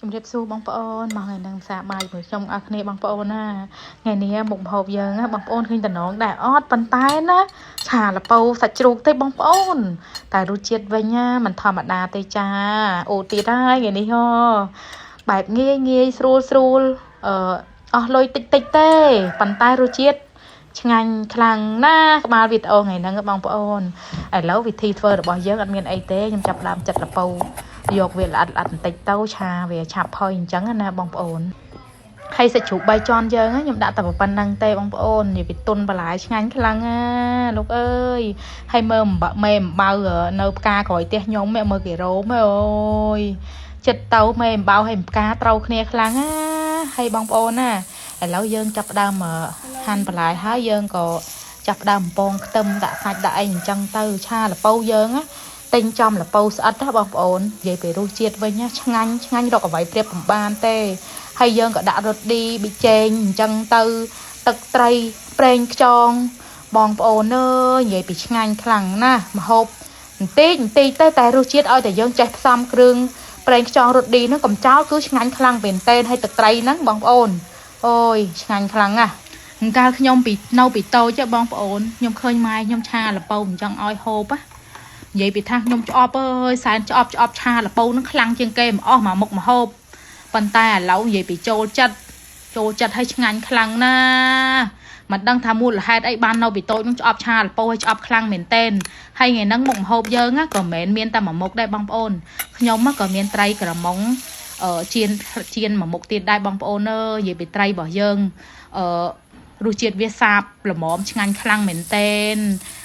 ជំរាបសួរបងប្អូនមកថ្ងៃនឹងសាបាយមួយខ្ញុំអរគ្នាបងប្អូនណាថ្ងៃនេះមុខម្ហូបយើងណាបងប្អូនឃើញតំណងដែរអត់ប៉ុន្តែណាឆាលពៅសាច់ជ្រូកទេបងប្អូនតែរសជាតិវិញណាមិនធម្មតាទេចាអូទៀតហើយថ្ងៃនេះហ៎បែបងាយស្រួលអស់លុយតិចទេប៉ុន្តែរសជាតិឆ្ងាញ់ខ្លាំងណាស់ក្បាលវីដេអូថ្ងៃហ្នឹងបងប្អូនឥឡូវវិធីធ្វើរបស់យើងអត់មានអីទេខ្ញុំចាប់ដើមចិត្តលពៅយកវាល្អិតបន្តិចទៅឆាវាឆាប់ផុយអញ្ចឹងណាបងប្អូនហើយសាច់ជ្រូក3ជាន់យើងខ្ញុំដាក់តែប៉ុណ្្នឹងទេបងប្អូននិយាយពីទុនបន្លែឆ្ងាញ់ខ្លាំងណាលោកអើយហើយមើលមេអំបៅនៅផ្កាក្រោយផ្ទះខ្ញុំមើលគេរោមអូយចិត្តទៅមេអំបៅហើយផ្កាត្រូវគ្នាខ្លាំងណាហើយបងប្អូនណាឥឡូវយើងចាប់ផ្ដើមហាន់បន្លែហើយយើងក៏ចាប់ផ្ដើមបំពងខ្ទឹមដាក់សាច់ដាក់អីអញ្ចឹងទៅឆាលពៅយើងណាទិញចំលពៅស្អិតណាបងប្អូននិយាយពីរសជាតិវិញណាឆ្ងាញ់រកអ្វីប្រៀបមិនបានទេហើយយើងក៏ដាក់រ៉ូឌីប៊ីចេងអញ្ចឹងទៅទឹកត្រីប្រេងខ្យងបងប្អូនអើយនិយាយពីឆ្ងាញ់ខ្លាំងណាស់ម្ហូបបន្តិចទៅតែរសជាតិឲ្យតែយើងចេះផ្សំគ្រឿងប្រេងខ្យងរ៉ូឌីហ្នឹងកំចោលគឺឆ្ងាញ់ខ្លាំងមែនទែនហើយទឹកត្រីហ្នឹងបងប្អូនអូយឆ្ងាញ់ខ្លាំងណាស់កាលខ្ញុំនៅពីតូចបងប្អូនខ្ញុំឃើញម៉ែខ្ញុំឆាលពៅអញ្ចឹងឲ្យហូបណានិយាយពីថាខ្ញុំឆ្អប់អើយសែនឆ្អប់ឆាលពៅនឹងខ្លាំងជាងគេមកអស់មកមុខមហូបប៉ុន្តែឥឡូវនិយាយពីចូលចិត្តឲ្យឆ្ងាញ់ខ្លាំងណាស់មិនដឹងថាមូលហេតុអីបាននៅពីតូចនឹងឆ្អប់ឆាលពៅឲ្យឆ្អប់ខ្លាំងមែនតែនហើយថ្ងៃហ្នឹងមុខមហូបយើងក៏មិនមានតែមួយមុខដែរបងប្អូនខ្ញុំក៏មានត្រីក្រមុំជៀនមួយមុខទៀតដែរបងប្អូនអើយនិយាយពីត្រីរបស់យើងរសជាតិវាសាបល្មមឆ្ងាញ់ខ្លាំងមែនតែន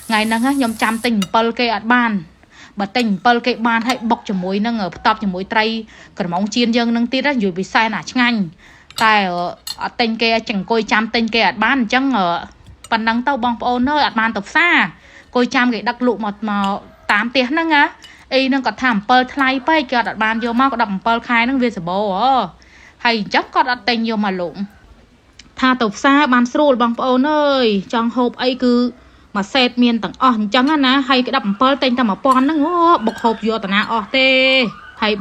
ថ្ងៃហ្នឹងខ្ញុំចាំទិញ7គេអត់បានបើទិញ7គេបានហើយបុកជាមួយនឹងផ្ទាប់ជាមួយត្រីក្រមុំជៀនយើងនឹងទៀតយូរពិសេសណាឆ្ងាញ់តែអត់ទិញគេចង្កុយចាំទិញគេអត់បានអញ្ចឹងប៉ុណ្ណឹងទៅបងប្អូនអើយអត់បានទៅផ្សារគួយចាំគេដឹកលក់មកតាមផ្ទះហ្នឹងណាអីហ្នឹងគាត់ថា7ថ្លៃពេកគាត់អត់បានយកមកក៏17ខែហ្នឹងវាសបោហើយអញ្ចឹងគាត់អត់ទិញយកមកលក់ថាទៅផ្សារបានស្រួលបងប្អូនអើយចង់ហូបអីគឺមួយសេតមានទាំងអស់អញ្ចឹងណាហើយក្តាប់7ទិញតែ1000ហ្នឹងបុកហូបយកតាណាអស់ទេហើយ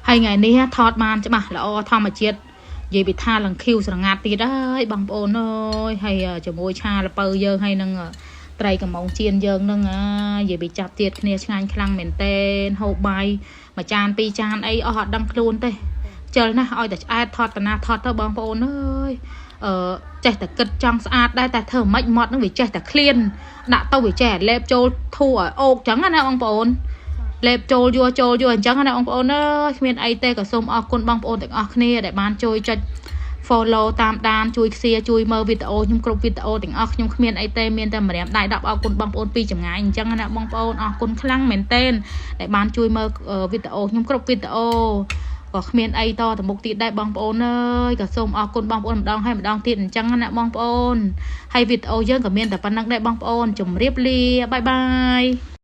ថ្ងៃនេះថតបានច្បាស់ល្អធម្មជាតិនិយាយពីថាលង្ឃីវស្រងាត់ទៀតហើយបងប្អូនអើយហើយជាមួយឆាលពៅយើងហើយនឹងត្រីកំងជៀនយើងនឹងនិយាយពីចាប់ទៀតគ្នាឆ្ងាញ់ខ្លាំងមែនតែនហូបបាយមួយចាន2ចានអីអស់អត់ដឹងខ្លួនទេជិលណាស់ឲ្យតែឆ្អែតថតតាណាថតទៅបងប្អូនអើយចេះតែគិតចង់ស្អាតដែរតែធ្វើមិនម៉ត់ហ្នឹងវាចេះតែឃ្លានដាក់ទៅវាចេះលេបចូលធូរឲ្យអូកចឹងណាបងប្អូនលេបចូលយួរអញ្ចឹងណាបងប្អូនអើយគ្មានអីទេក៏សូមអរគុណបងប្អូនទាំងអស់គ្នាដែលបានជួយចុច follow តាមដានជួយshareជួយមើលវីដេអូខ្ញុំគ្រប់វីដេអូទាំងអស់ខ្ញុំគ្មានអីទេមានតែម្រាមដៃ10អរគុណបងប្អូនពីចម្ងាយអញ្ចឹងណាបងប្អូនអរគុណខ្លាំងមែនទែនដែលបានជួយមើលវីដេអូខ្ញុំគ្រប់វីដេអូក៏គ្មានអីតទៅមុខទៀតដែរបងប្អូនអើយក៏សូមអរគុណបងប្អូនម្ដងហើយម្ដងទៀតអញ្ចឹងណាបងប្អូនហើយវីដេអូយើងក៏មានតែប៉ុណ្្នឹងដែរបងប្អូនជម្រាបលាបាយ